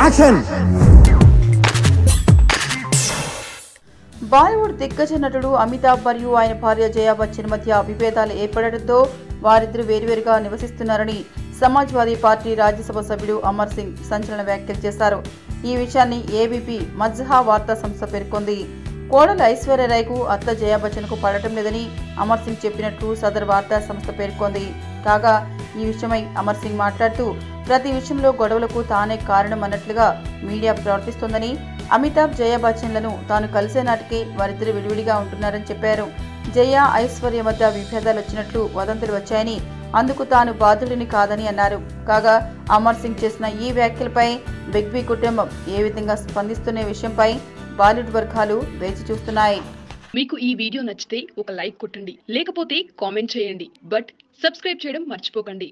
Action. Bollywood దిగ్గజ నటుడు అమితాబ్ మరియు ఆయన భార్య జయా బచ్చన్ మధ్య విభేదాలు ఏర్పడటంతో వారిద్దరూ వేరువేరుగా నివసిస్తున్నారని సమాజ్వాదీ పార్టీ రాజ్యసభ సభ్యుడు అమర్ సింగ్ సంచలన వ్యాఖ్యలు చేశారు. ఈ విషయాన్ని ఏబీపీ మజ్హా వార్తా సంస్థ పేర్కొంది. కోడలు ఐశ్వర్యరాయ్కు అత్త జయా బచ్చన్కు పడటం లేదని అమర్ సింగ్ చెప్పినట్లు సదర్ వార్తా సంస్థ పేర్కొంది. కాగా ఈ విషయమై అమర్ సింగ్ మాట్లాడుతూ ప్రతి విషయంలో గొడవలకు తానే కారణం అన్నట్లుగా మీడియా ప్రవర్తిస్తోందని, అమితాబ్ జయా బచ్చన్లను తాను కలిసే నాటికే వారిద్దరు విడివిడిగా ఉంటున్నారని చెప్పారు. జయా ఐశ్వర్య మధ్య విభేదాలు వచ్చినట్లు వదంతులు వచ్చాయని, అందుకు తాను బాధ్యుడిని కాదని అన్నారు. కాగా అమర్ సింగ్ చేసిన ఈ వ్యాఖ్యలపై బిగ్ బి కుటుంబం ఏ విధంగా స్పందిస్తున్న విషయంపై బాలీవుడ్ వర్గాలు వేచి చూస్తున్నాయి. మీకు ఈ వీడియో నచ్చితే ఒక లైక్ కొట్టండి, లేకపోతే కామెంట్ చేయండి. బట్ సబ్స్క్రైబ్ చేయడం మర్చిపోకండి.